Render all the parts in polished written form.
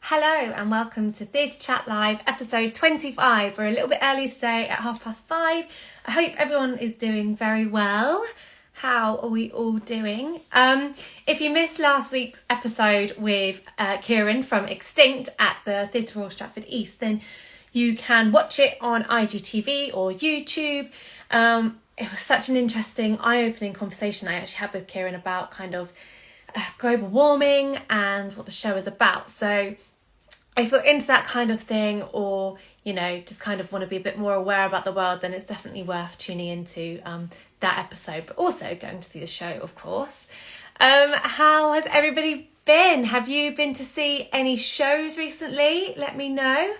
Hello and welcome to Theatre Chat Live, episode 25. We're a little bit early today at 5:30. I hope everyone is doing very well. How are we all doing? If you missed last week's episode with Kieran from Extinct at the Theatre Royal Stratford East, then you can watch it on IGTV or YouTube. It was such an interesting, eye-opening conversation I actually had with Kieran about kind of global warming and what the show is about. So if you're into that kind of thing, or, you know, just kind of want to be a bit more aware about the world, then it's definitely worth tuning into that episode, but also going to see the show, of course. How has everybody been? Have you been to see any shows recently? Let me know.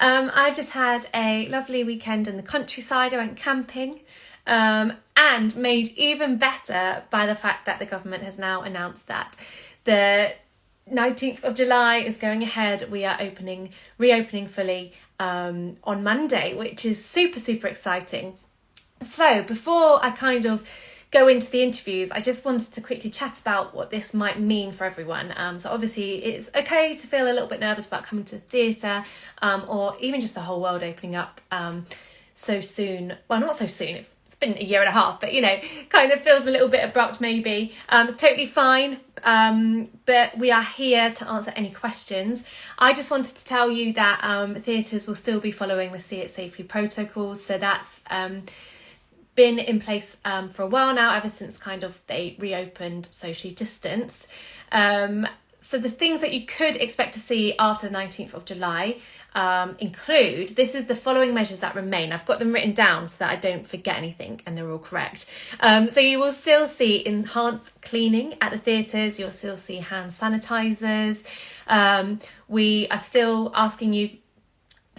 I've just had a lovely weekend in the countryside. I went camping, and made even better by the fact that the government has now announced that the 19th of July is going ahead. We are reopening fully on Monday, which is super, super exciting. So before I kind of go into the interviews, I just wanted to quickly chat about what this might mean for everyone. So obviously it's okay to feel a little bit nervous about coming to the theatre, or even just the whole world opening up so soon. Well, not so soon. It's been a year and a half, but, you know, kind of feels a little bit abrupt maybe. It's totally fine, but we are here to answer any questions. I just wanted to tell you that theatres will still be following the See It Safely protocols. So that's been in place for a while now, ever since kind of they reopened socially distanced. So the things that you could expect to see after the 19th of July include, this is the following measures that remain. I've got them written down so that I don't forget anything and they're all correct. So you will still see enhanced cleaning at the theatres. You'll still see hand sanitisers. We are still asking you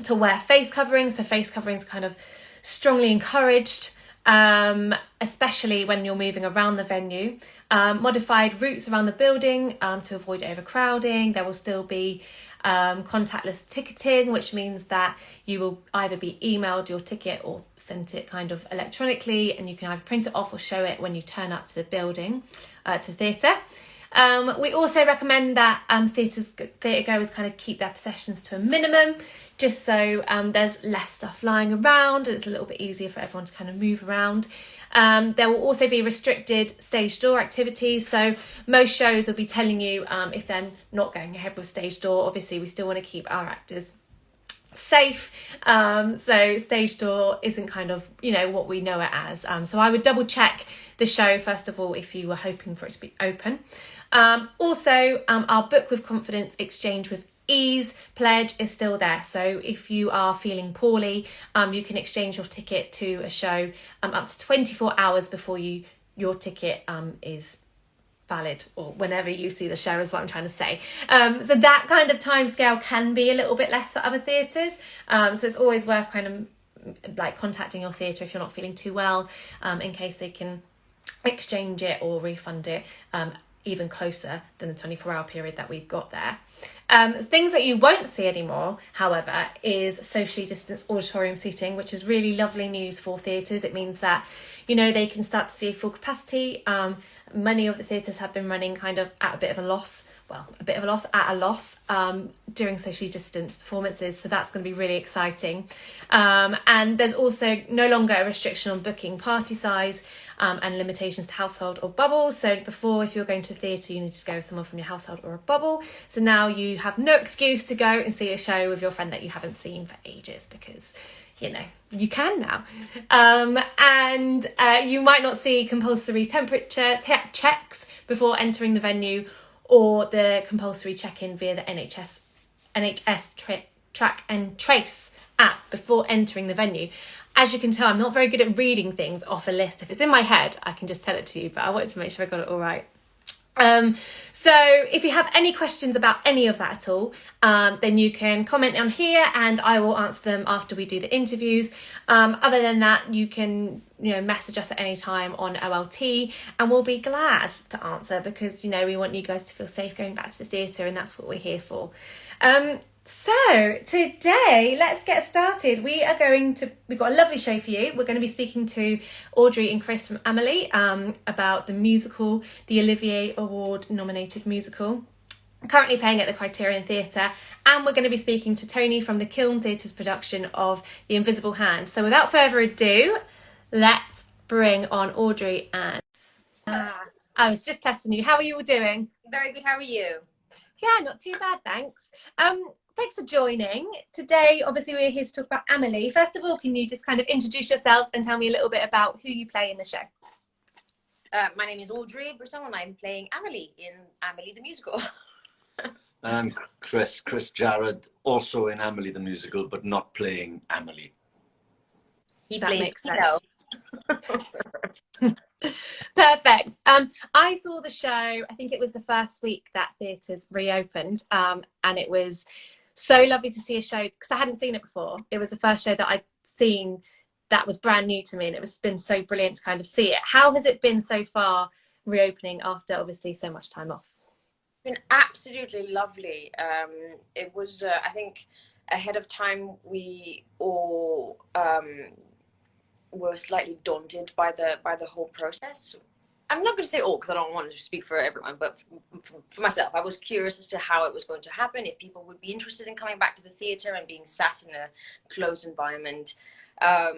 to wear face coverings. So face coverings kind of strongly encouraged, especially when you're moving around the venue. Modified routes around the building to avoid overcrowding. There will still be contactless ticketing, which means that you will either be emailed your ticket or sent it kind of electronically, and you can either print it off or show it when you turn up to the building, to the theatre. We also recommend that theatre goers kind of keep their possessions to a minimum, just so there's less stuff lying around and it's a little bit easier for everyone to kind of move around. There will also be restricted stage door activities. So most shows will be telling you if they're not going ahead with stage door. Obviously, we still want to keep our actors safe. So stage door isn't kind of, you know, what we know it as. So I would double check the show, first of all, if you were hoping for it to be open. Also, our Book with Confidence, Exchange with Ease pledge is still there. So if you are feeling poorly, you can exchange your ticket to a show up to 24 hours before your ticket is valid, or whenever you see the show is what I'm trying to say. So that kind of timescale can be a little bit less for other theatres. So it's always worth kind of like contacting your theatre if you're not feeling too well, in case they can exchange it or refund it even closer than the 24-hour period that we've got there. Things that you won't see anymore, however, is socially distanced auditorium seating, which is really lovely news for theatres. It means that, you know, they can start to see full capacity. Many of the theatres have been running kind of at a loss during socially distanced performances, so that's going to be really exciting. And there's also no longer a restriction on booking party size and limitations to household or bubble. So before, if you're going to a theatre, you need to go with someone from your household or a bubble. So now you have no excuse to go and see a show with your friend that you haven't seen for ages, because, you know, you can now. And you might not see compulsory temperature checks before entering the venue, or the compulsory check-in via the NHS Track and Trace app before entering the venue. As you can tell, I'm not very good at reading things off a list. If it's in my head, I can just tell it to you, but I wanted to make sure I got it all right. So if you have any questions about any of that at all, then you can comment on here and I will answer them after we do the interviews. Other than that, you can, you know, message us at any time on OLT and we'll be glad to answer, because, you know, we want you guys to feel safe going back to the theatre, and that's what we're here for. So today, let's get started. We've got a lovely show for you. We're going to be speaking to Audrey and Chris from Amelie about the musical, the Olivier Award nominated musical. currently playing at the Criterion Theatre, and we're going to be speaking to Tony from the Kiln Theatre's production of The Invisible Hand. So without further ado, let's bring on Audrey and... I was just testing you. How are you all doing? Very good. How are you? Yeah, not too bad, thanks. Thanks for joining. Today, obviously, we're here to talk about Amelie. First of all, can you just kind of introduce yourselves and tell me a little bit about who you play in the show? My name is Audrey Brisson and I'm playing Amelie in Amelie the Musical. And I'm Chris Jared, also in Amelie the Musical, but not playing Amelie. He That plays makes sense. Perfect. I saw the show, I think it was the first week that theatres reopened, and it was so lovely to see a show, because I hadn't seen it before. It was the first show that I'd seen that was brand new to me, and it's been so brilliant to kind of see it. How has it been so far reopening after obviously so much time off? It's been absolutely lovely. It was, I think, ahead of time we all were slightly daunted by the whole process. I'm not going to say all because I don't want to speak for everyone, but for myself, I was curious as to how it was going to happen, if people would be interested in coming back to the theatre and being sat in a closed environment. But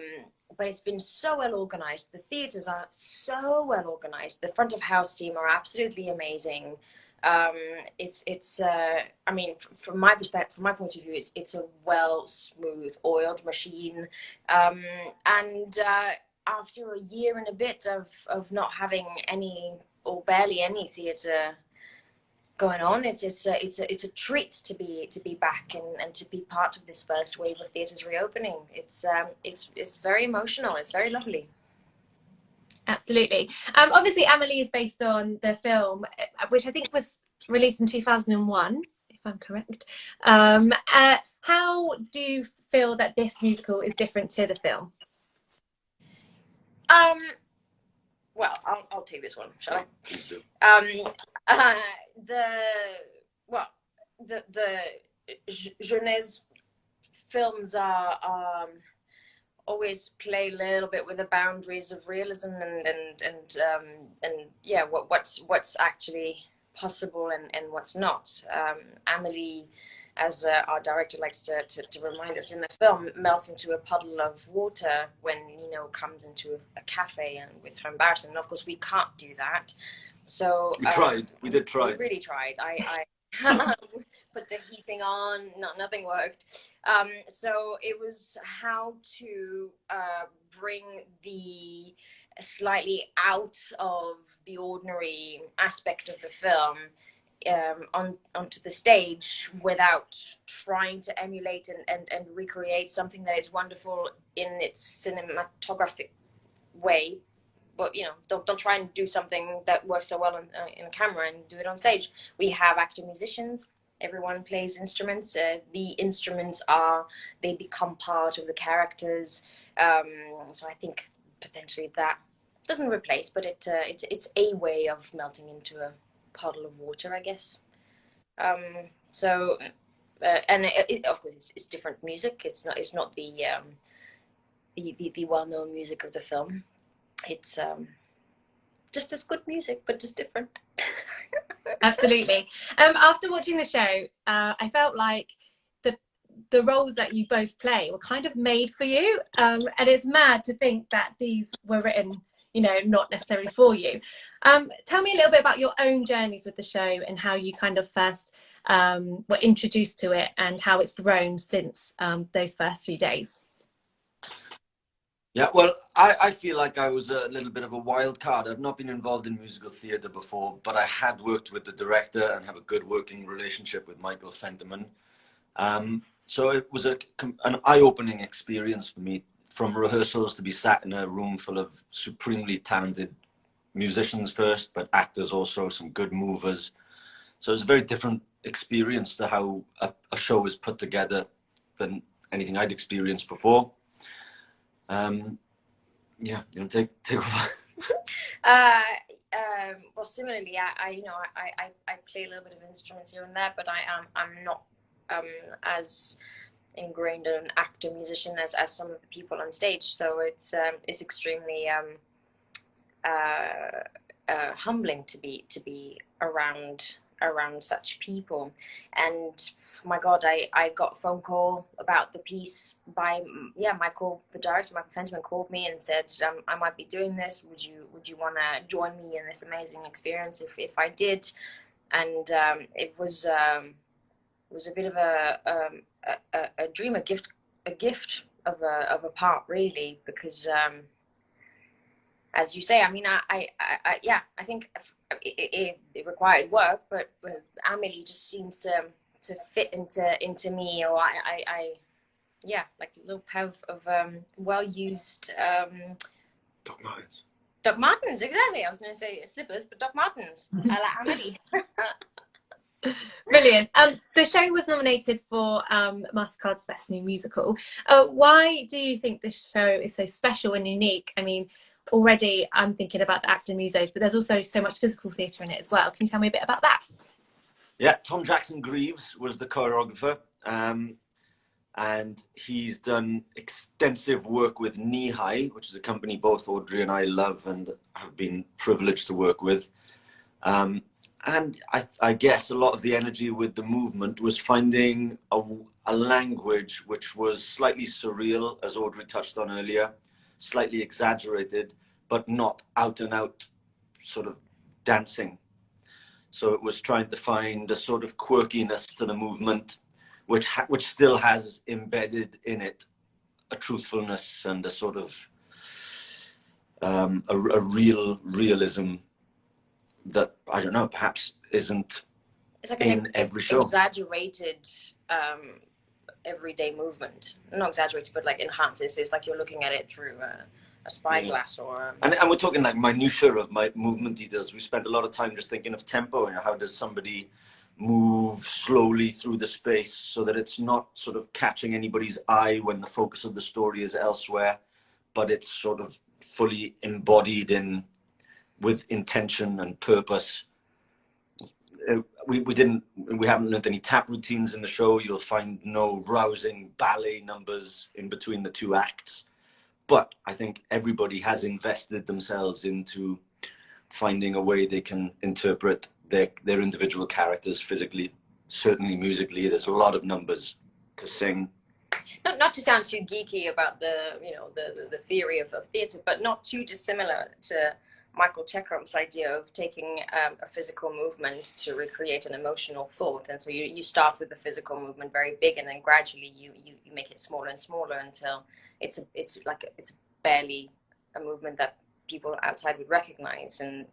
it's been so well organized. The theatres are so well organized. The front of house team are absolutely amazing. It's I mean, from my perspective, from my point of view, it's a well, smooth, oiled machine. And after a year and a bit of not having any or barely any theatre going on, it's a treat to be back and to be part of this first wave of theatres reopening. It's very emotional. It's very lovely. Absolutely. Obviously, Amelie is based on the film, which I think was released in 2001, if I'm correct. How do you feel that this musical is different to the film? Well, I'll take this one, shall I? The Jeunesse films are always play a little bit with the boundaries of realism and yeah, what's actually possible and what's not. Amelie, as our director likes to remind us in the film, melts into a puddle of water when Nino comes into a cafe and with her embarrassment. And of course, we can't do that. So we tried. We did try. We really tried. I put the heating on. Nothing worked. So it was how to bring the slightly out of the ordinary aspect of the film onto the stage without trying to emulate and recreate something that is wonderful in its cinematographic way. But don't try and do something that works so well in a camera and do it on stage. We have actor musicians. Everyone plays instruments. The instruments they become part of the characters. So I think potentially that doesn't replace, but it's a way of melting into a puddle of water, I guess. And of course it's different music. It's not the well-known music of the film. It's just as good music, but just different. Absolutely. After watching the show, I felt like the roles that you both play were kind of made for you, and it's mad to think that these were written, not necessarily for you. Tell me a little bit about your own journeys with the show and how you kind of first were introduced to it and how it's grown since those first few days. Yeah, well, I feel like I was a little bit of a wild card. I've not been involved in musical theatre before, but I had worked with the director and have a good working relationship with Michael Fenterman. So it was an eye-opening experience for me, from rehearsals to be sat in a room full of supremely talented musicians first, but actors also, some good movers. So it was a very different experience to how a show is put together than anything I'd experienced before. Yeah, you want to take over? Well, similarly, I play a little bit of instruments here and there, but I'm not as ingrained an actor musician as some of the people on stage. So it's extremely humbling to be around around such people. And my God, I got a phone call about the piece by Michael, the director. Michael Fentiman called me and said, I might be doing this. Would you want to join me in this amazing experience if I did? And it was a bit of a dream, a gift of a part, really, because as you say, I mean, I think it required work, but Amelie just seems to fit into me, or I like a little pair of well used Doc Martens. Doc Martens, exactly. I was going to say slippers, but Doc Martens. I like Amelie. Brilliant. The show was nominated for MasterCard's Best New Musical. Why do you think this show is so special and unique? I mean, already I'm thinking about the actor musos, but there's also so much physical theatre in it as well. Can you tell me a bit about that? Yeah, Tom Jackson Greaves was the choreographer, and he's done extensive work with Knee High, which is a company both Audrey and I love and have been privileged to work with. And I guess a lot of the energy with the movement was finding a language which was slightly surreal, as Audrey touched on earlier, slightly exaggerated, but not out and out sort of dancing. So it was trying to find a sort of quirkiness to the movement, which still has embedded in it a truthfulness and a sort of a realism that, I don't know, perhaps isn't it's like in every show. Exaggerated everyday movement. Not exaggerated, but like enhanced. It's like you're looking at it through a spyglass or... And we're talking like minutiae of my movement details. We spent a lot of time just thinking of tempo, and how does somebody move slowly through the space so that it's not sort of catching anybody's eye when the focus of the story is elsewhere, but it's sort of fully embodied with intention and purpose. We haven't learned any tap routines in the show. You'll find no rousing ballet numbers in between the two acts. But I think everybody has invested themselves into finding a way they can interpret their individual characters physically, certainly musically. There's a lot of numbers to sing. Not to sound too geeky about the theory of theatre, but not too dissimilar to Michael Chekhov's idea of taking a physical movement to recreate an emotional thought. And so you start with the physical movement very big, and then gradually you make it smaller and smaller until it's barely a movement that people outside would recognize. And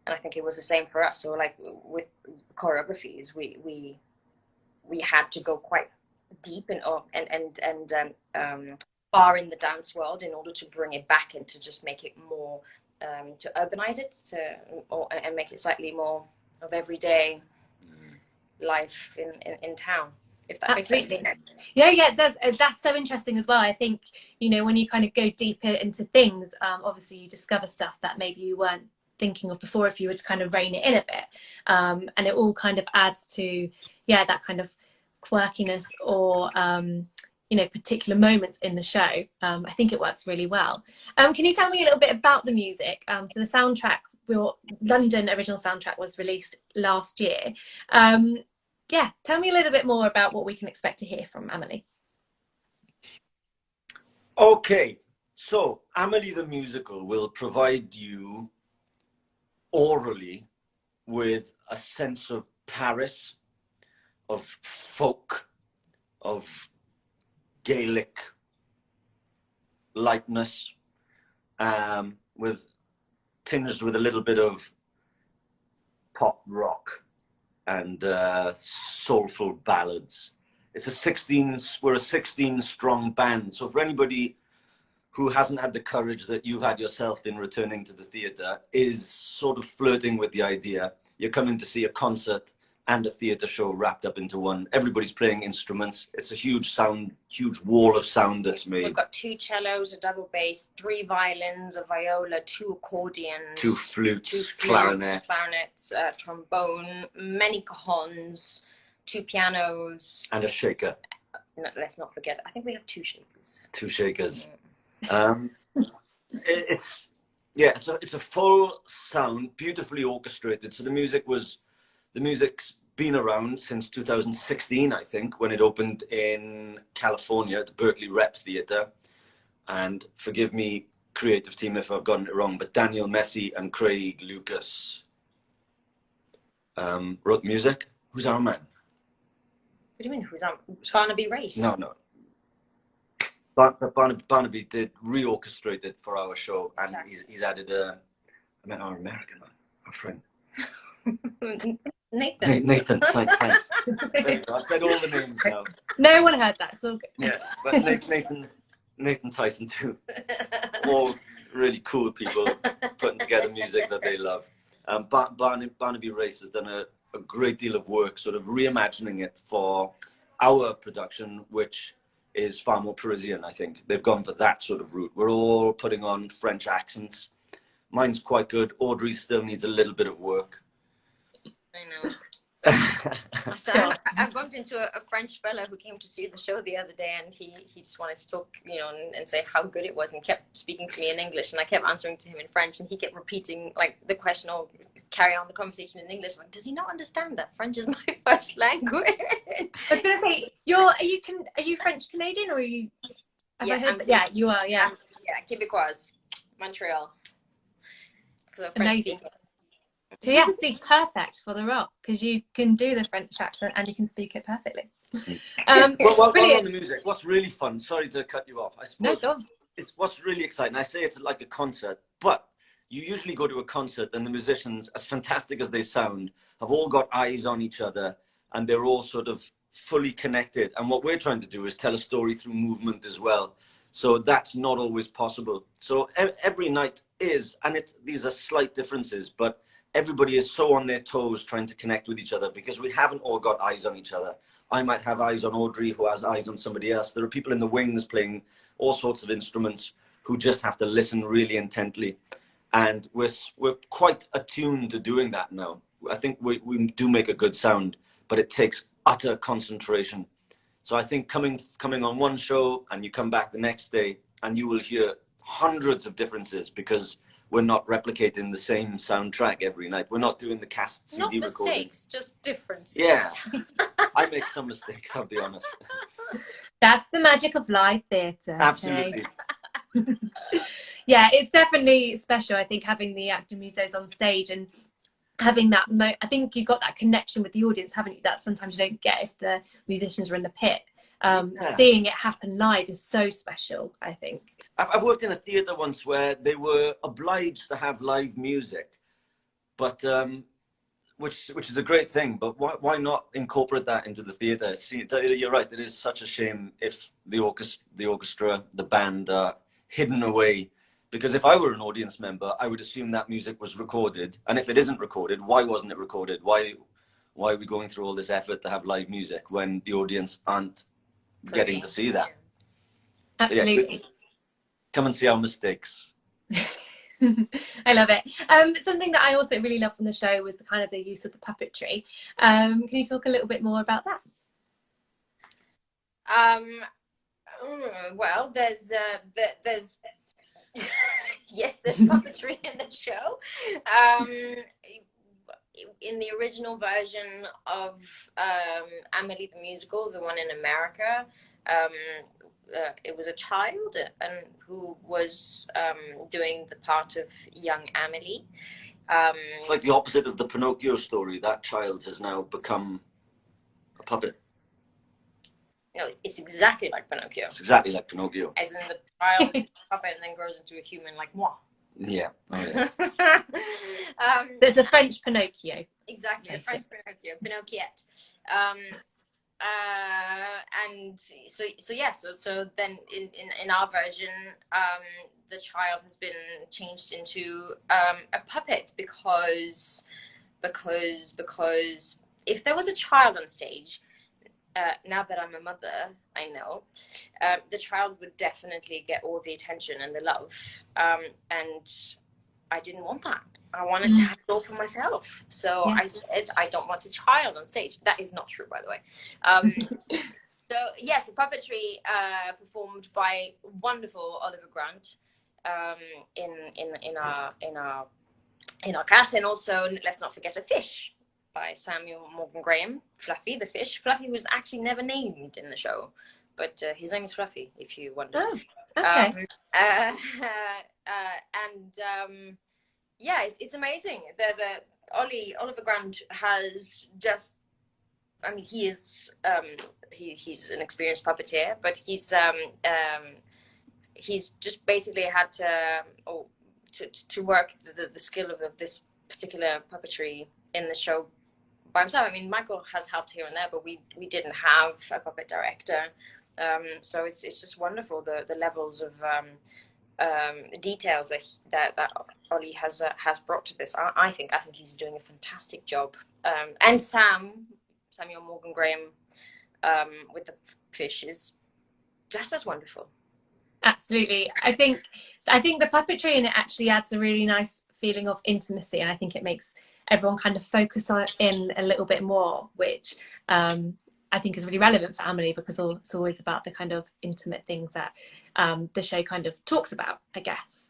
I think it was the same for us. So like with choreographies, we had to go quite deep and far in the dance world in order to bring it back and to just make it more to urbanize it and make it slightly more of everyday life in town, if that makes sense. Yeah, it does. That's so interesting as well. I think, when you kind of go deeper into things, obviously you discover stuff that maybe you weren't thinking of before if you were to kind of rein it in a bit, and it all kind of adds to that kind of quirkiness or particular moments in the show. I think it works really well. Can you tell me a little bit about the music? So the soundtrack, your London original soundtrack, was released last year. Tell me a little bit more about what we can expect to hear from Amelie. Okay, so Amelie the musical will provide you orally with a sense of Paris, of folk, of Gaelic lightness, tinged with a little bit of pop rock and soulful ballads. We're a 16 strong band. So for anybody who hasn't had the courage that you've had yourself in returning to the theatre, is sort of flirting with the idea, you're coming to see a concert and a theatre show wrapped up into one. Everybody's playing instruments. It's a huge wall of sound that's made. We've got 2 cellos, a double bass, 3 violins, a viola, 2 accordions, 2 flutes, clarinets, trombone, many cajons, 2 pianos, and a shaker. No, let's not forget, I think we have 2 shakers. 2 shakers. It's a full sound, beautifully orchestrated. So the music was the music's been around since 2016, I think, when it opened in California at the Berkeley Rep Theatre. And forgive me, creative team, if I've gotten it wrong, but Daniel Messi and Craig Lucas wrote music. Who's our man? What do you mean, who's on Barnaby Race? No. Barnaby did reorchestrate it for our show, and exactly. he's added our American man, our friend. Nathan, thanks. There you go. I've said all the names now. No one heard that, so good. Yeah, but Nathan Tyson too. All really cool people putting together music that they love. Barnaby Race has done a great deal of work sort of reimagining it for our production, which is far more Parisian, I think. They've gone for that sort of route. We're all putting on French accents. Mine's quite good. Audrey still needs a little bit of work. I know. I bumped into a French fellow who came to see the show the other day, and he just wanted to talk, and say how good it was, and kept speaking to me in English, and I kept answering to him in French, and he kept repeating like the question or carry on the conversation in English. Like, does he not understand that French is my first language? I was gonna say, are you French Canadian, or are you? Yeah, you are. Yeah. Québécoise, Montreal. So French speaking. So yeah, it's perfect for the rock because you can do the French accent and you can speak it perfectly. While on the music, what's really fun, sorry to cut you off, I suppose, no, it's what's really exciting. I say it's like a concert, but you usually go to a concert and the musicians, as fantastic as they sound, have all got eyes on each other and they're all sort of fully connected. And what we're trying to do is tell a story through movement as well. So that's not always possible. So every night is, and these are slight differences, but everybody is so on their toes trying to connect with each other because we haven't all got eyes on each other. I might have eyes on Audrey, who has eyes on somebody else. There are people in the wings playing all sorts of instruments who just have to listen really intently. And we're quite attuned to doing that now. I think we do make a good sound, but it takes utter concentration. So I think coming on one show and you come back the next day and you will hear hundreds of differences because we're not replicating the same soundtrack every night. We're not doing the cast CD recording. Not mistakes, just differences. Yeah, I make some mistakes, I'll be honest. That's the magic of live theatre. Absolutely. Okay? Yeah, it's definitely special, I think, having the actor musos on stage and having that, I think you've got that connection with the audience, haven't you? That sometimes you don't get if the musicians are in the pit. Seeing it happen live is so special, I think. I've worked in a theatre once where they were obliged to have live music, but which is a great thing. But why not incorporate that into the theatre? You're right. It is such a shame if the orchestra, the band are hidden away. Because if I were an audience member, I would assume that music was recorded. And if it isn't recorded, why wasn't it recorded? Why are we going through all this effort to have live music when the audience aren't getting to see that? Absolutely. So yeah, come and see our mistakes. I love it. Something that I also really loved from the show was the use of the puppetry. Can you talk a little bit more about that? Well, there's yes, there's puppetry in the show. In the original version of Amélie the musical, the one in America, it was a child who was doing the part of young Amélie. It's like the opposite of the Pinocchio story. That child has now become a puppet. No, it's exactly like Pinocchio. It's exactly like Pinocchio. As in the child is a puppet and then grows into a human like moi. Yeah. Oh, yeah. There's a French Pinocchio. Exactly, a French Pinocchio, Pinocchiette. And so then in our version, the child has been changed into a puppet because if there was a child on stage, now that I'm a mother, I know the child would definitely get all the attention and the love, and I didn't want that. I wanted to have it all for myself. So I said, I don't want a child on stage. That is not true, by the way. So yes, the puppetry performed by wonderful Oliver Grant in our cast, and also let's not forget a fish. by Samuel Morgan Graham. Fluffy the fish. Fluffy was actually never named in the show, but his name is Fluffy, if you wondered. Oh, okay. Yeah, it's amazing. The Oliver Grant has just, I mean, he is he's an experienced puppeteer, but he's just basically had to work the skill of this particular puppetry in the show by himself. I mean, Michael has helped here and there, but we didn't have a puppet director, so it's just wonderful the levels of details that Ollie has brought to this. I think he's doing a fantastic job, and Samuel Morgan Graham with the fish is just as wonderful. Absolutely. I think the puppetry in it actually adds a really nice feeling of intimacy, and I think it makes everyone kind of focus on it in a little bit more, which I think is really relevant for Amelie, because it's always about the kind of intimate things that the show kind of talks about, I guess.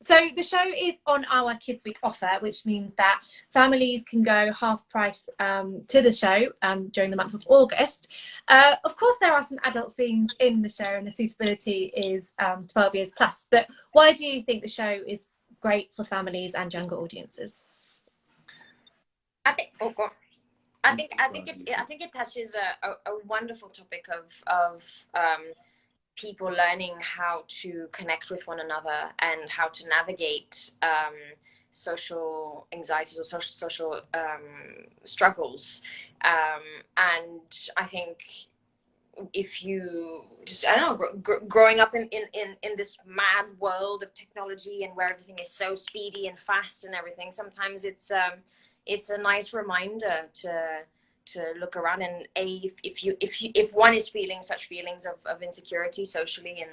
So the show is on our Kids Week offer, which means that families can go half price to the show during the month of August. Of course, there are some adult themes in the show, and the suitability is 12 years plus. But why do you think the show is great for families and younger audiences? I think it touches a wonderful topic of people learning how to connect with one another and how to navigate social anxieties or social struggles. And I think if you just, I don't know, growing up in this mad world of technology and where everything is so speedy and fast and everything, sometimes it's a nice reminder to look around, and if one is feeling such feelings of insecurity socially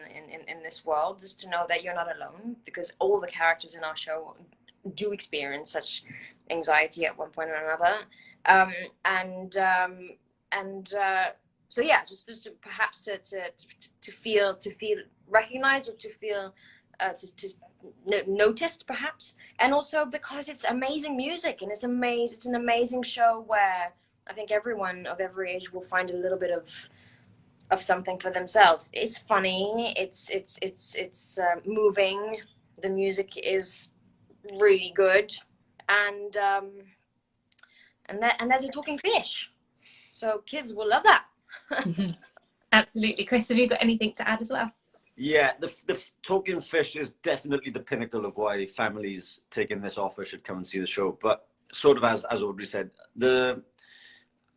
in this world, just to know that you're not alone, because all the characters in our show do experience such anxiety at one point or another. So yeah, just perhaps to feel recognized, or to feel noticed perhaps, and also because it's amazing music, and it's an amazing show where I think everyone of every age will find a little bit of something for themselves. It's funny, it's moving, the music is really good, and there's a talking fish, so kids will love that. Absolutely. Chris, have you got anything to add as well? Yeah, the talking fish is definitely the pinnacle of why families taking this offer should come and see the show. But sort of as Audrey said,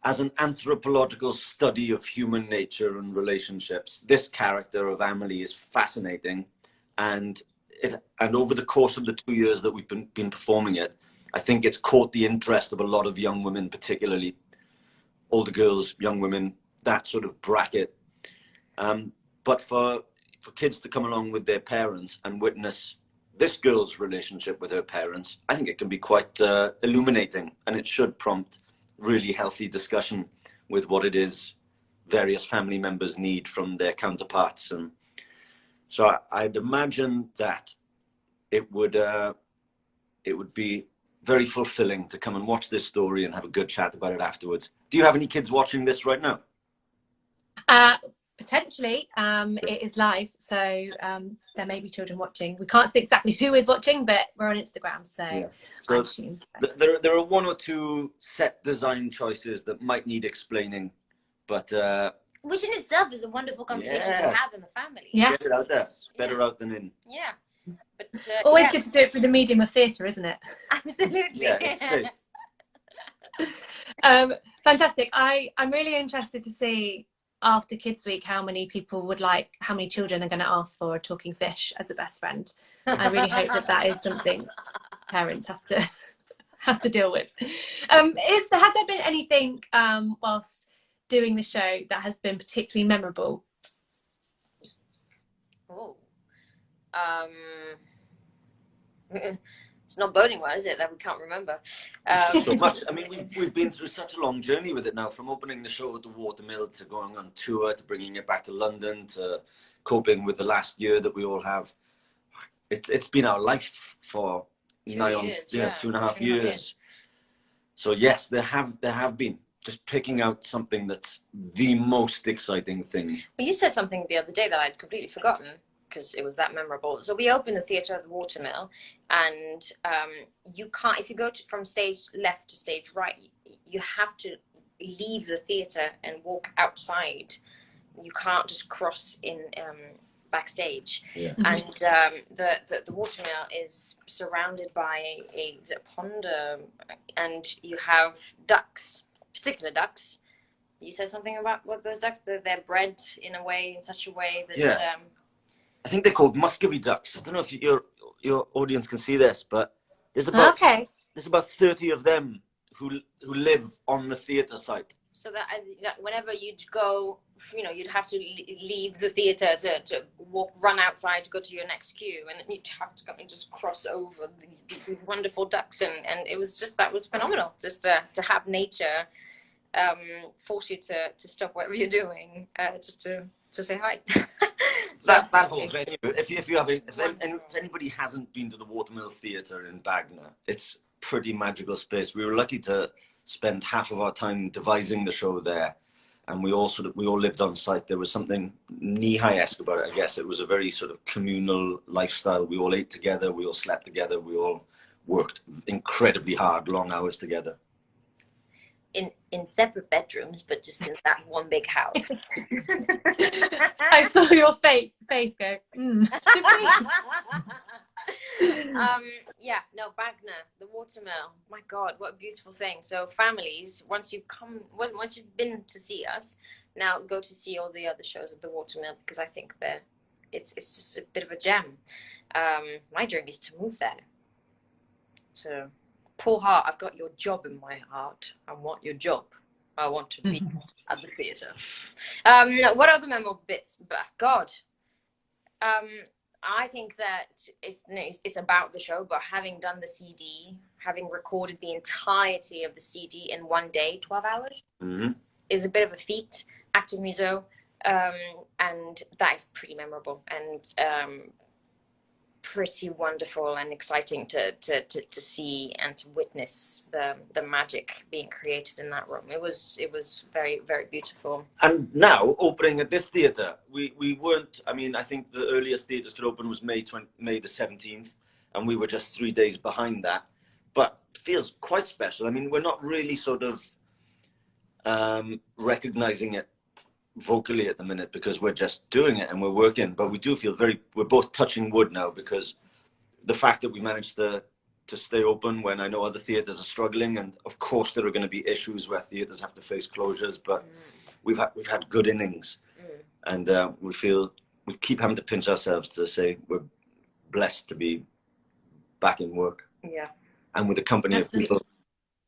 as an anthropological study of human nature and relationships, this character of Amelie is fascinating, and over the course of the 2 years that we've been performing it, I think it's caught the interest of a lot of young women, particularly older girls, young women, that sort of bracket. But for kids to come along with their parents and witness this girl's relationship with her parents, I think it can be quite illuminating, and it should prompt really healthy discussion with what it is various family members need from their counterparts. And so I'd imagine that it would be very fulfilling to come and watch this story and have a good chat about it afterwards. Do you have any kids watching this right now? Potentially. It is live, so there may be children watching. We can't see exactly who is watching, but we're on Instagram, so, yeah. So there are one or two set design choices that might need explaining, but which in itself is a wonderful conversation to have in the family. Yeah, get it out there. Better out than in. Yeah, but always good to do it through the medium of theatre, isn't it? Absolutely. Yeah, it's safe. Fantastic. I'm really interested to see after Kids Week how many children are going to ask for a talking fish as a best friend. I really hope that is something parents have to deal with. Has there been anything whilst doing the show that has been particularly memorable? It's not boding well, is it, that we can't remember? So much. I mean, we've been through such a long journey with it now, from opening the show at the Watermill to going on tour to bringing it back to London to coping with the last year that we all have. It's been our life for 2.5 years. So yes, there have been, just picking out something that's the most exciting thing. Well, you said something the other day that I'd completely forgotten because it was that memorable. So we opened the theatre at the Watermill, and you can't, if you go from stage left to stage right, you have to leave the theatre and walk outside. You can't just cross in backstage. Yeah. And the Watermill is surrounded by a pond, and you have ducks, particular ducks. You said something about what those ducks, they're bred in a way, in such a way that... Yeah. I think they're called Muscovy ducks. I don't know if your audience can see this, but there's about 30 of them who live on the theatre site. So that whenever you'd go, you'd have to leave the theatre to run outside to go to your next queue, and then you'd have to go and just cross over these wonderful ducks, and that was phenomenal, just to have nature force you to stop whatever you're doing, just to say hi. that whole venue. If anybody hasn't been to the Watermill Theatre in Bagner, it's pretty magical space. We were lucky to spend half of our time devising the show there, and we all lived on site. There was something Nihai-esque about it, I guess. It was a very sort of communal lifestyle. We all ate together, we all slept together, we all worked incredibly hard, long hours together. In separate bedrooms, but just in that one big house. I saw your face go. Bagner, the Watermill. My God, what a beautiful thing. So families, once you've been to see us, now go to see all the other shows at the Watermill, because I think it's just a bit of a gem. My dream is to move there. So, poor heart, I've got your job in my heart. I want your job. I want to be at the theatre. What other memorable bits? God. I think that it's about the show, but having done the CD, having recorded the entirety of the CD in one day, 12 hours, is a bit of a feat, active muso, and that is pretty memorable and pretty wonderful and exciting to see and to witness the magic being created in that room. It was very, very beautiful. And now opening at this theatre, we weren't. I mean, I think the earliest theatres could open was May the 17th, and we were just 3 days behind that. But it feels quite special. I mean, we're not really sort of recognizing it vocally at the minute because we're just doing it and we're working, but we do feel we're both touching wood now, because the fact that we managed to stay open when I know other theatres are struggling, and of course there are going to be issues where theatres have to face closures, but we've had good innings, and we keep having to pinch ourselves to say we're blessed to be back in work, and with a company of people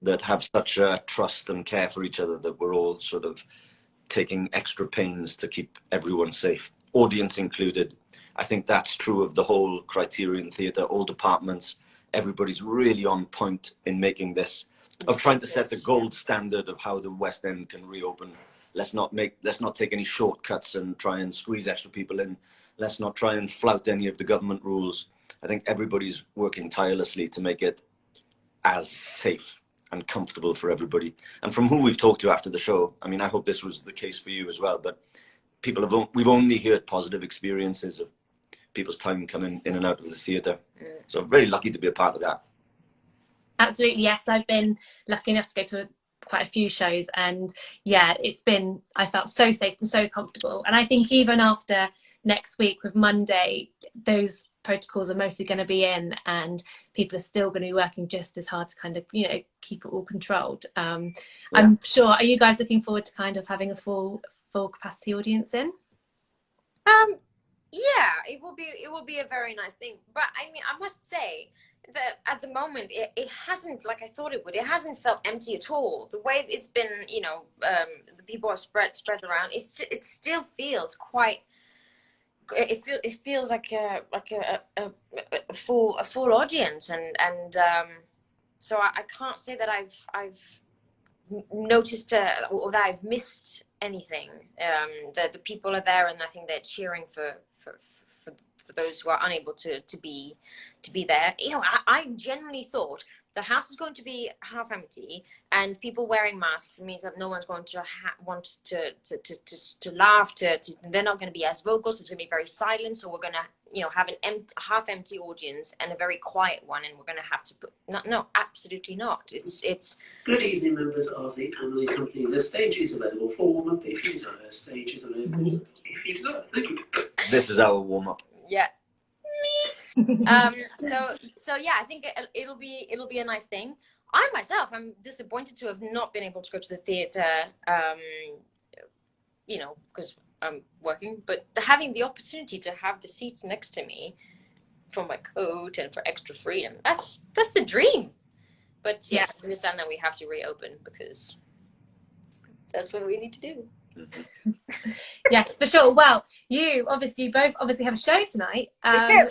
that have such trust and care for each other, that we're all sort of taking extra pains to keep everyone safe, audience included. I think that's true of the whole Criterion Theatre, all departments. Everybody's really on point in making this, of trying to set the gold standard of how the West End can reopen. Let's not take any shortcuts and try and squeeze extra people in. Let's not try and flout any of the government rules. I think everybody's working tirelessly to make it as safe and comfortable for everybody. And from who we've talked to after the show, I mean, I hope this was the case for you as well, but we've only heard positive experiences of people's time coming in and out of the theatre. So I'm very lucky to be a part of that. Absolutely, yes. I've been lucky enough to go to quite a few shows, and I felt so safe and so comfortable. And I think even after next week with Monday, those protocols are mostly going to be in, and people are still going to be working just as hard to kind of keep it all controlled. I'm sure. Are you guys looking forward to kind of having a full capacity audience in? It will be a very nice thing, but I mean, I must say that at the moment it hasn't, like I thought it would, it hasn't felt empty at all. The way it's been, the people are spread around, it still feels quite. It feels like a full audience, and so I can't say that I've noticed or that I've missed anything. The people are there, and I think they're cheering for those who are unable to be there. I genuinely thought the house is going to be half empty, and people wearing masks means that no one's going to want to laugh. They're not going to be as vocal, so it's going to be very silent. So we're going to, you know, have an half empty audience and a very quiet one, and we're going to have to put no, absolutely not. It's Good evening, members of the Amelie company. The stage is available for warm-up if you desire. Stage is available if you desire. Thank you. This is our warm-up. Yeah. So yeah, I think it'll be a nice thing. I myself, I'm disappointed to have not been able to go to the theatre, you know, because I'm working, but having the opportunity to have the seats next to me for my coat and for extra freedom, that's the dream. But yeah, I understand that we have to reopen because that's what we need to do. Yes, for sure. Well, you both have a show tonight,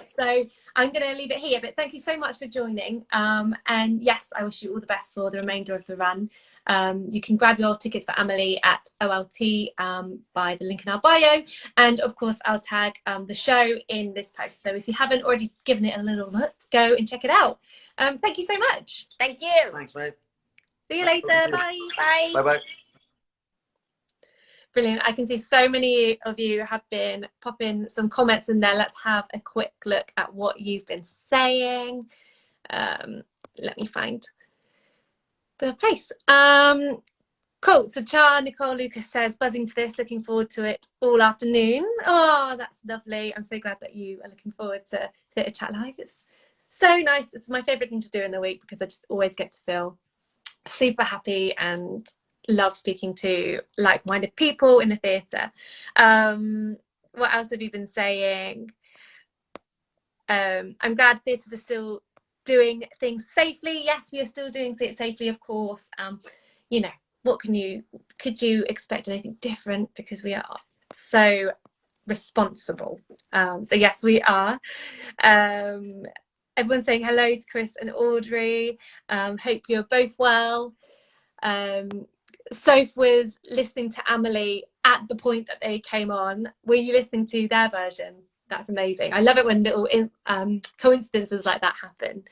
so I'm going to leave it here, but thank you so much for joining, and yes, I wish you all the best for the remainder of the run. You can grab your tickets for Amelie at OLT by the link in our bio, and of course I'll tag the show in this post, so if you haven't already given it a little look, go and check it out. Thank you so much. Thank you. Thanks, mate. See you later. Bye. Bye-bye. Brilliant. I can see so many of you have been popping some comments in there. Let's have a quick look at what you've been saying. Let me find the place. Cool. So Nicole Lucas says, buzzing for this, looking forward to it all afternoon. Oh, that's lovely. I'm so glad that you are looking forward to Theatre Chat Live. It's so nice. It's my favourite thing to do in the week because I just always get to feel super happy and love speaking to like-minded people in the theatre. What else have you been saying? I'm glad theatres are still doing things safely. Yes, we are still doing it safely, of course. You know, what could you expect anything different, because we are so responsible. So yes, we are. Everyone's saying hello to Chris and Audrey. Hope you're both well. Soph was listening to Amelie at the point that they came on. Were you listening to their version? That's amazing. I love it when little coincidences like that happen.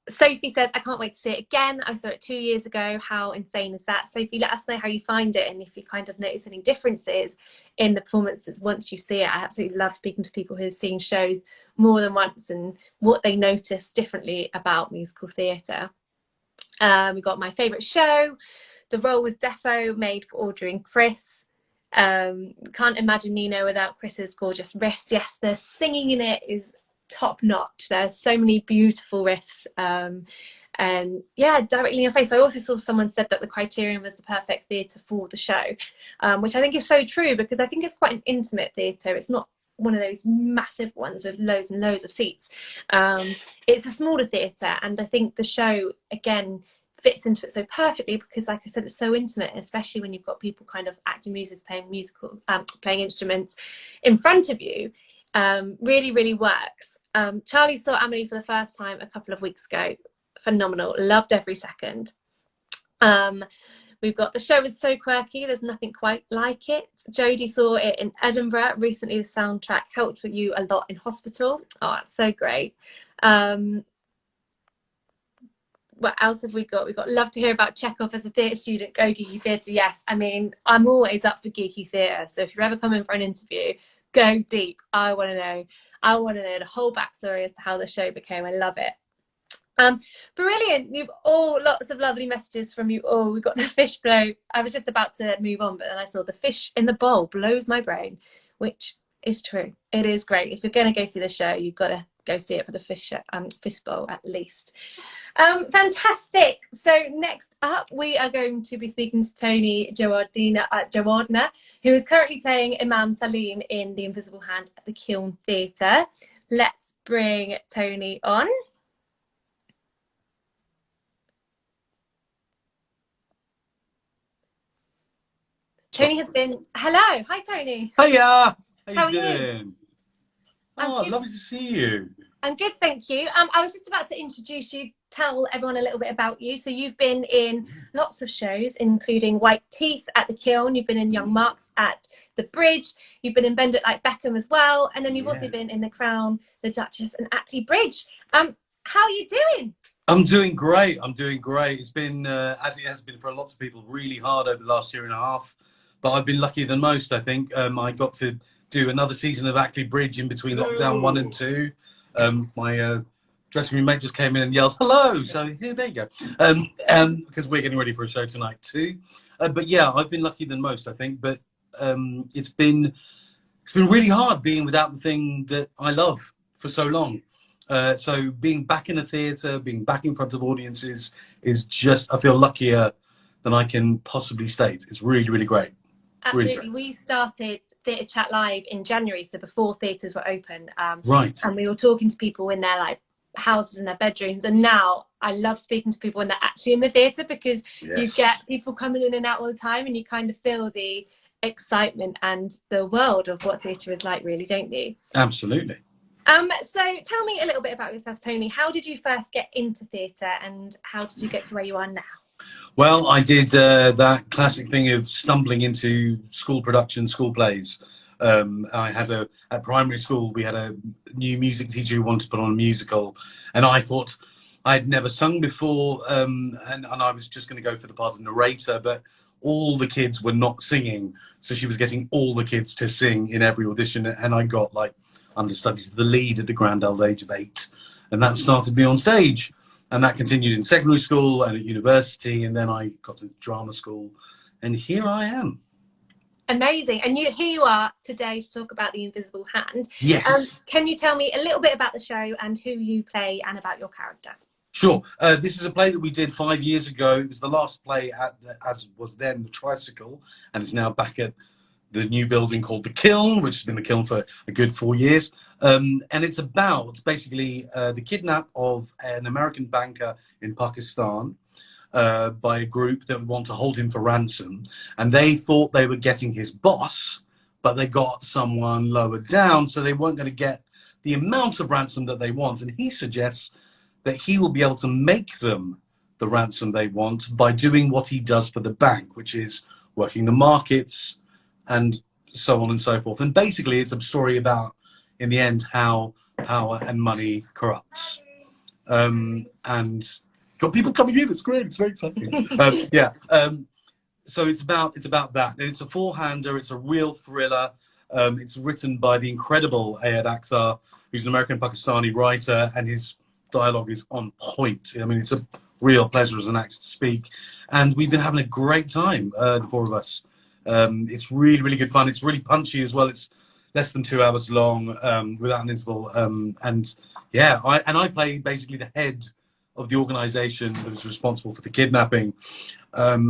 Sophie says, I can't wait to see it again. I saw it 2 years ago. How insane is that? Sophie, let us know how you find it and if you kind of notice any differences in the performances once you see it. I absolutely love speaking to people who've seen shows more than once and what they notice differently about musical theatre. We got my favourite show. The role was defo made for Audrey and Chris. Can't imagine Nino without Chris's gorgeous riffs. Yes, the singing in it is top notch. There's so many beautiful riffs, and yeah, directly in your face. I also saw someone said that the Criterion was the perfect theatre for the show, which I think is so true, because I think it's quite an intimate theatre. It's not one of those massive ones with loads and loads of seats. It's a smaller theatre, and I think the show again fits into it so perfectly because, like I said, it's so intimate, especially when you've got people kind of acting muses playing instruments in front of you. Really works. Charlie saw Amelie for the first time a couple of weeks ago. Phenomenal. Loved every second. We've got the show is so quirky, there's nothing quite like it. Jodie saw it in Edinburgh recently. The soundtrack helped for you a lot in hospital. Oh, that's so great. What else have we got? We've got love to hear about Chekhov as a theatre student. Go geeky theatre. Yes, I mean, I'm always up for geeky theatre, so if you're ever coming for an interview, go deep. I want to know the whole backstory as to how the show became. I love it. Brilliant. You've all lots of lovely messages from you all. We've got the fish blow. I was just about to move on, but then I saw the fish in the bowl blows my brain, which is true. It is great. If you're going to go see the show, you've got to go see it for the fish bowl at least. Fantastic. So next up, we are going to be speaking to Tony Jayawardena, who is currently playing Imam Salim in The Invisible Hand at the Kiln Theatre. Let's bring Tony on. Tony has been... Hello. Hi, Tony. Hiya. How you are you? doing? Oh, lovely to see you. I'm good, thank you. I was just about to introduce you, tell everyone a little bit about you. So you've been in lots of shows, including White Teeth at the Kiln. You've been in Young Marks at the Bridge. You've been in Bend It Like Beckham as well. And then you've also been in The Crown, The Duchess and Ackley Bridge. How are you doing? I'm doing great. I'm doing great. It's been, as it has been for lots of people, really hard over the last year and a half. But I've been luckier than most, I think. I got to do another season of Ackley Bridge in between lockdown 1 and 2. My dressing room mate just came in and yelled, hello. So yeah, there you go. Because we're getting ready for a show tonight too. But yeah, I've been luckier than most, I think. But it's been really hard being without the thing that I love for so long. So being back in a theatre, being back in front of audiences is just, I feel luckier than I can possibly state. It's really, really great. Absolutely. Really great. We started Theatre Chat Live in January, so before theatres were open. Right. And we were talking to people in their like houses and their bedrooms. And now I love speaking to people when they're actually in the theatre, because you get people coming in and out all the time, and you kind of feel the excitement and the world of what theatre is like, really, don't you? Absolutely. So tell me a little bit about yourself, Tony. How did you first get into theatre, and how did you get to where you are now? Well, I did that classic thing of stumbling into school production, school plays. I had at primary school, we had a new music teacher who wanted to put on a musical, and I thought I'd never sung before, and I was just going to go for the part of narrator, but all the kids were not singing, so she was getting all the kids to sing in every audition, and I got like understudies the lead at the grand old age of 8, and that started me on stage, and that continued in secondary school and at university, and then I got to drama school, and here I am. Amazing. And here you are today to talk about The Invisible Hand. Yes. Can you tell me a little bit about the show and who you play and about your character? Sure. This is a play that we did 5 years ago. It was the last play as was then the Tricycle, and it's now back at the new building called the Kiln, which has been the Kiln for a good 4 years. And it's about basically the kidnap of an American banker in Pakistan by a group that want to hold him for ransom. And they thought they were getting his boss, but they got someone lower down, so they weren't going to get the amount of ransom that they want. And he suggests that he will be able to make them the ransom they want by doing what he does for the bank, which is working the markets and so on and so forth. And basically it's a story about, in the end, how power and money corrupts. And got people coming in, it's great, it's very exciting. So it's about that. And it's a four-hander, it's a real thriller. It's written by the incredible Ayad Akhtar, who's an American Pakistani writer, and his dialogue is on point. I mean, it's a real pleasure as an actor to speak. And we've been having a great time, the four of us. It's really, really good fun. It's really punchy as well. It's less than 2 hours long, without an interval. And yeah, I play basically the head of the organization that was responsible for the kidnapping. So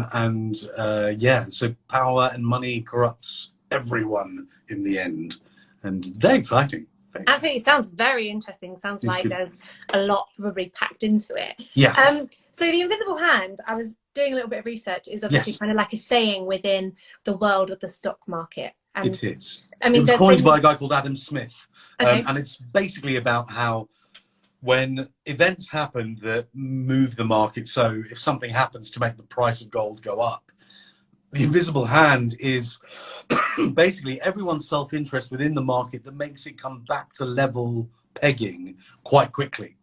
power and money corrupts everyone in the end. And it's very exciting. Absolutely, sounds very interesting. Sounds like there's a lot probably packed into it. Yeah. So The Invisible Hand, I was doing a little bit of research, is obviously kind of like a saying within the world of the stock market. And it is. I mean, it was coined by a guy called Adam Smith. Okay. And it's basically about how when events happen that move the market, so if something happens to make the price of gold go up, the invisible hand is basically everyone's self-interest within the market that makes it come back to level pegging quite quickly.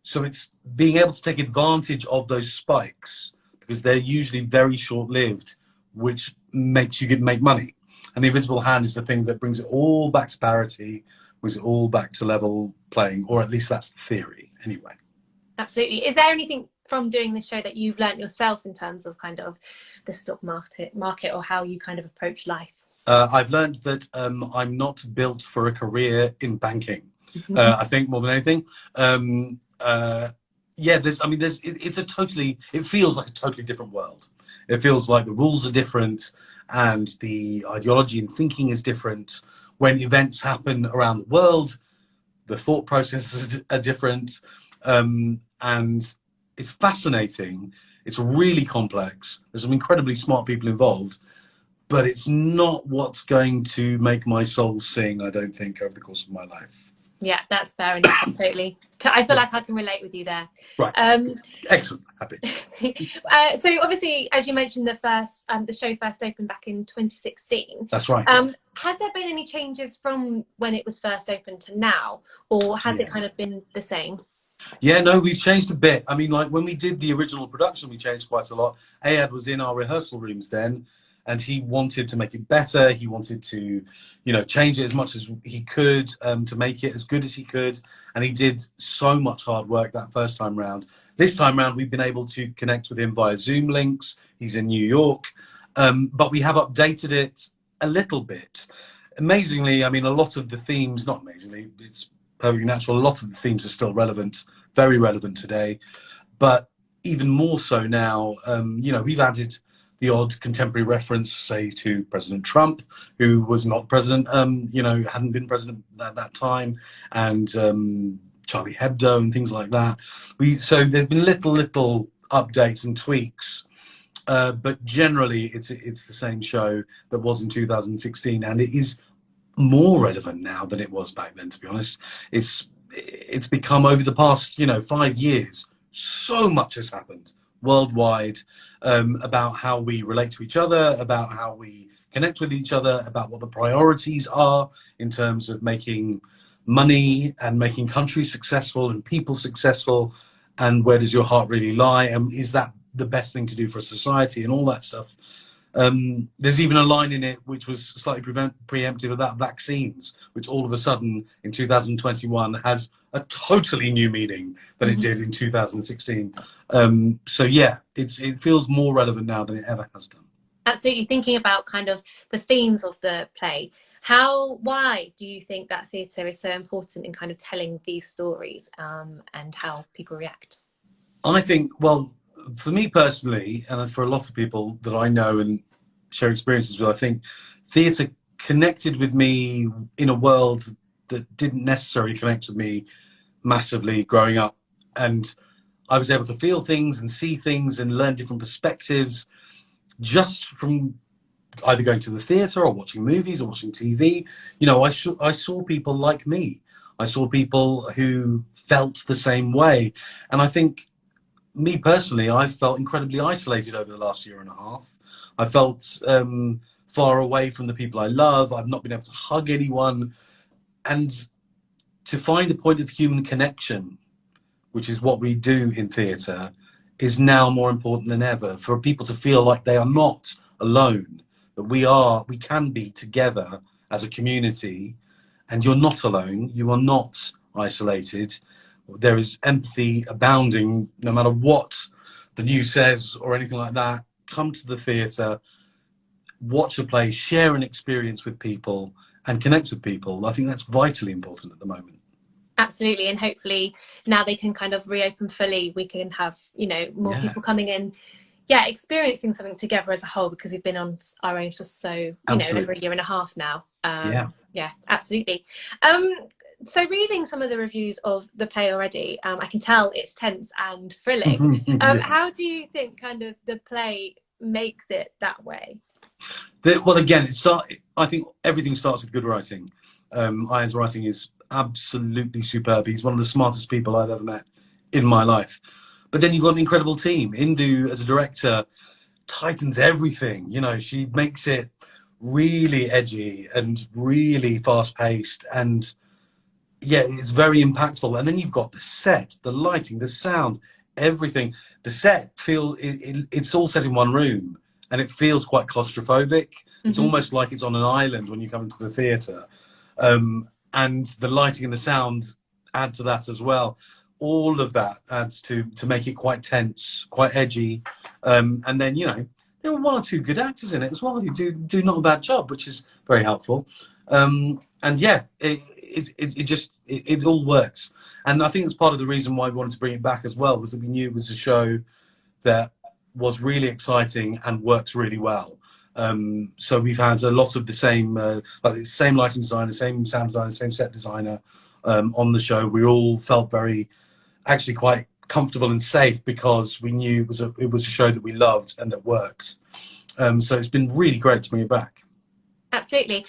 So it's being able to take advantage of those spikes, because they're usually very short-lived, which makes you make money. And the invisible hand is the thing that brings it all back to parity, brings it all back to level playing, or at least that's the theory anyway. Absolutely. Is there anything from doing this show that you've learnt yourself in terms of kind of the stock market or how you kind of approach life? I've learned that I'm not built for a career in banking. I think more than anything. It feels like a totally different world. It feels like the rules are different and the ideology and thinking is different. When events happen around the world, the thought processes are different. And it's fascinating. It's really complex. There's some incredibly smart people involved, but it's not what's going to make my soul sing, I don't think, over the course of my life. Yeah, that's fair enough. I feel like I can relate with you there. Right. Excellent. Happy. So obviously, as you mentioned, the show first opened back in 2016. That's right. Has there been any changes from when it was first opened to now, or has it kind of been the same? Yeah, no, we've changed a bit. I mean, like when we did the original production, we changed quite a lot. Ayad was in our rehearsal rooms then, and he wanted to make it better. He wanted to, you know, change it as much as he could to make it as good as he could. And he did so much hard work that first time round. This time round, we've been able to connect with him via Zoom links. He's in New York, but we have updated it a little bit. Amazingly, I mean, a lot of the themes, not amazingly, it's perfectly natural. A lot of the themes are still relevant, very relevant today, but even more so now. You know, we've added the odd contemporary reference, say, to President Trump, who was not president, you know, hadn't been president at that time, and Charlie Hebdo and things like that. So there've been little updates and tweaks, but generally it's the same show that was in 2016, and it is more relevant now than it was back then, to be honest. It's become, over the past, you know, 5 years, so much has happened worldwide, about how we relate to each other, about how we connect with each other, about what the priorities are in terms of making money and making countries successful and people successful, and where does your heart really lie, and is that the best thing to do for a society, and all that stuff. There's even a line in it which was slightly preemptive about vaccines, which all of a sudden in 2021 has a totally new meaning than it did in 2016. So yeah, it feels more relevant now than it ever has done. Absolutely. Thinking about kind of the themes of the play, why do you think that theatre is so important in kind of telling these stories, and how people react? I think, well, for me personally, and for a lot of people that I know and share experiences with, I think theatre connected with me in a world that didn't necessarily connect with me massively growing up. And I was able to feel things and see things and learn different perspectives just from either going to the theatre or watching movies or watching TV. You know, I saw people like me. I saw people who felt the same way. And I think, me personally, I felt incredibly isolated over the last year and a half. I felt far away from the people I love. I've not been able to hug anyone. And to find a point of human connection, which is what we do in theatre, is now more important than ever. For people to feel like they are not alone, that we can be together as a community, and you're not alone, you are not isolated. There is empathy abounding, no matter what the news says or anything like that. Come to the theatre, watch a play, share an experience with people, and connect with people. I think that's vitally important at the moment. Absolutely, and hopefully now they can kind of reopen fully. We can have, you know, more people coming in, experiencing something together as a whole, because we've been on our own for so, you know, over a year and a half now. Yeah, absolutely. So reading some of the reviews of the play already, I can tell it's tense and thrilling. How do you think kind of the play makes it that way? Well, again, I think everything starts with good writing. Ian's writing is absolutely superb. He's one of the smartest people I've ever met in my life. But then you've got an incredible team. Indu, as a director, tightens everything. You know, she makes it really edgy and really fast-paced, and yeah, it's very impactful. And then you've got the set, the lighting, the sound, everything. The set it's all set in one room, and it feels quite claustrophobic. It's almost like it's on an island when you come into the theatre. And the lighting and the sound add to that as well. All of that adds to make it quite tense, quite edgy. And then, you know, there are one or two good actors in it as well who do not a bad job, which is very helpful. And yeah, it all works. And I think it's part of the reason why we wanted to bring it back as well, was that we knew it was a show that was really exciting and works really well. So we've had a lot of the same, like the same lighting designer, same sound designer, same set designer on the show. We all felt actually quite comfortable and safe, because we knew it was a show that we loved and that works. So it's been really great to bring it back. Absolutely.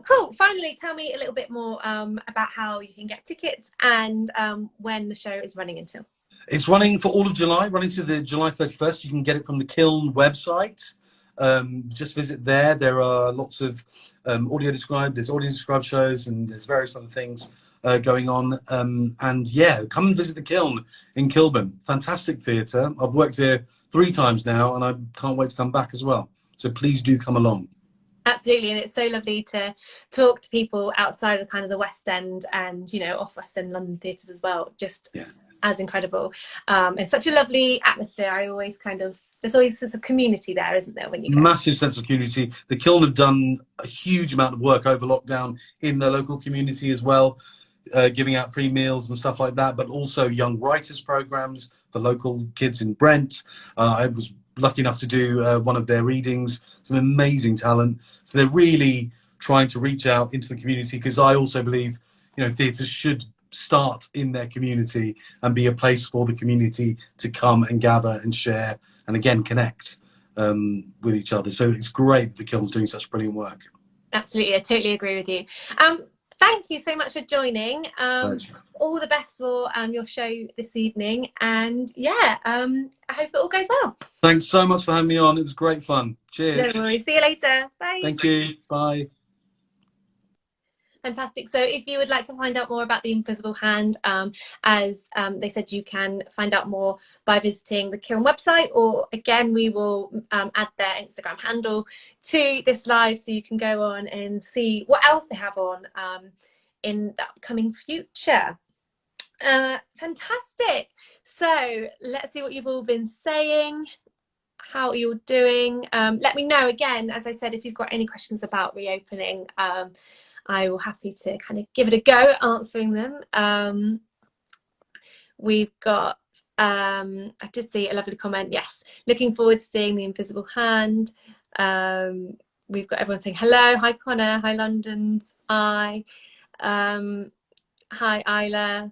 Cool. Finally, tell me a little bit more about how you can get tickets and when the show is running until. It's running for all of July, running to the July 31st. You can get it from the Kiln website. Just visit there. There are lots of audio described shows, and there's various other things going on. And yeah, come and visit the Kiln in Kilburn. Fantastic theatre. I've worked here 3 times now, and I can't wait to come back as well. So please do come along. Absolutely, and it's so lovely to talk to people outside of kind of the West End and, you know, off West End London theatres as well. Just as incredible, and such a lovely atmosphere. I always kind of, there's always a sense of community there, isn't there, when you go? Massive sense of community. The Kiln have done a huge amount of work over lockdown in the local community as well, giving out free meals and stuff like that, but also young writers programs for local kids in Brent. I was lucky enough to do one of their readings. Some amazing talent. So they're really trying to reach out into the community, because I also believe, you know, theatres should start in their community and be a place for the community to come and gather and share and again connect with each other. So it's great that the Kiln's doing such brilliant work. Absolutely, I totally agree with you. Thank you so much for joining. All the best for your show this evening, and yeah, I hope it all goes well. Thanks so much for having me on. It was great fun. Cheers. No worries. See you later. Bye. Thank you. Bye. Fantastic. So if you would like to find out more about the Invisible Hand, as they said, you can find out more by visiting the Kiln website, or again, we will add their Instagram handle to this live, so you can go on and see what else they have on in the upcoming future. Fantastic. So let's see what you've all been saying, how you're doing. Let me know again, as I said, if you've got any questions about reopening. I will happy to kind of give it a go answering them. We've got, I did see a lovely comment. Yes, looking forward to seeing the Invisible Hand. We've got everyone saying hello. Hi Connor. Hi London's Eye. Hi Isla.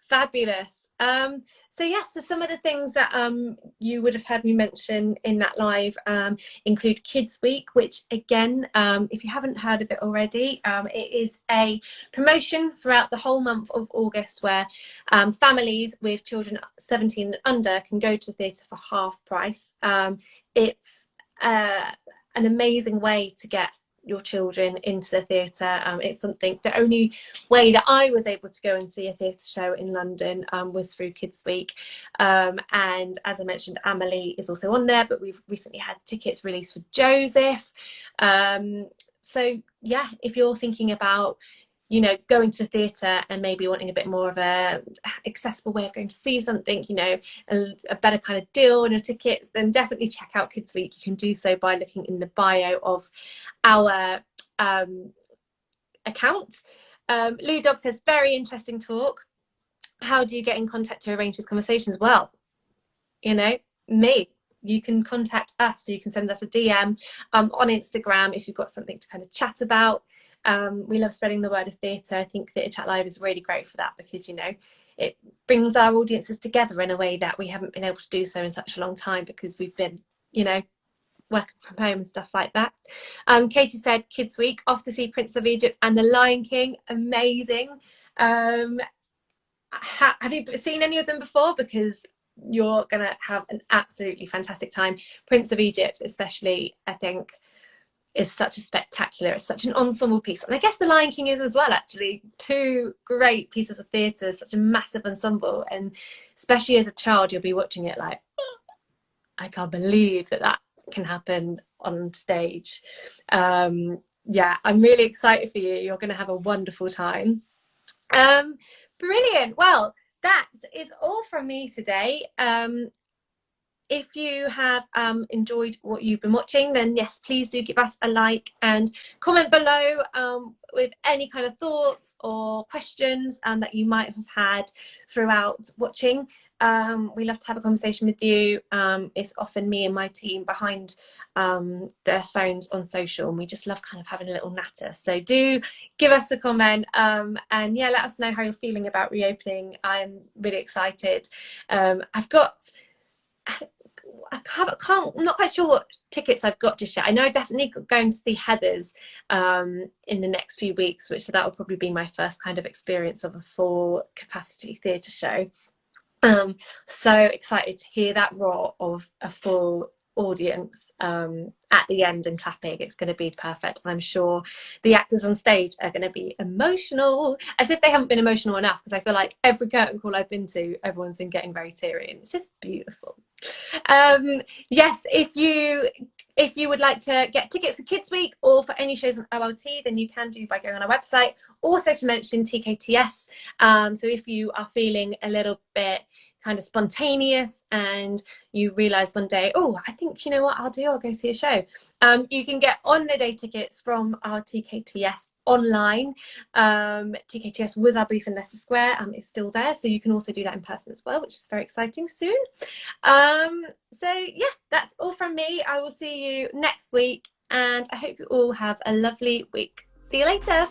Fabulous. So yes, so some of the things that you would have heard me mention in that live include Kids Week, which again, if you haven't heard of it already, it is a promotion throughout the whole month of August where families with children 17 and under can go to the theatre for half price. It's an amazing way to get your children into the theatre. It's something, the only way that I was able to go and see a theatre show in London was through Kids Week. And as I mentioned, Amelie is also on there, but we've recently had tickets released for Joseph. So yeah, if you're thinking about, you know, going to a theatre and maybe wanting a bit more of a accessible way of going to see something, you know, a better kind of deal on your tickets, then definitely check out Kids Week. You can do so by looking in the bio of our account. Lou Dog says, very interesting talk. How do you get in contact to arrange these conversations? Well, you know, me. You can contact us, so you can send us a DM on Instagram if you've got something to kind of chat about. We love spreading the word of theatre. I think Theatre Chat Live is really great for that, because, you know, it brings our audiences together in a way that we haven't been able to do so in such a long time, because we've been, you know, working from home and stuff like that. Katie said, Kids Week, off to see Prince of Egypt and The Lion King. Amazing. Have you seen any of them before? Because you're gonna have an absolutely fantastic time. Prince of Egypt especially, I think, is such a spectacular, it's such an ensemble piece, and I guess The Lion King is as well, actually. 2 great pieces of theatre, such a massive ensemble, and especially as a child you'll be watching it like, oh, I can't believe that that can happen on stage. Yeah, I'm really excited for you. You're going to have a wonderful time. Brilliant. Well, that is all from me today. If you have enjoyed what you've been watching, then yes, please do give us a like and comment below with any kind of thoughts or questions that you might have had throughout watching. We love to have a conversation with you. It's often me and my team behind their phones on social, and we just love kind of having a little natter. So do give us a comment, and yeah, let us know how you're feeling about reopening. I'm really excited. I'm not quite sure what tickets I've got just yet. I know I'm definitely going to see Heather's in the next few weeks, which that will probably be my first kind of experience of a full capacity theatre show. So excited to hear that raw of a full audience at the end and clapping. It's going to be perfect, and I'm sure the actors on stage are going to be emotional, as if they haven't been emotional enough, because I feel like every curtain call I've been to, everyone's been getting very teary, and it's just beautiful. Yes, if you would like to get tickets for Kids Week or for any shows on OLT, then you can do by going on our website. Also to mention TKTS, so if you are feeling a little bit kind of spontaneous and you realize one day, oh, I think, you know what I'll go see a show, you can get on the day tickets from our TKTS online. TKTS was our booth in Leicester Square, it's still there, so you can also do that in person as well, which is very exciting soon. So yeah, that's all from me. I will see you next week, and I hope you all have a lovely week. See you later.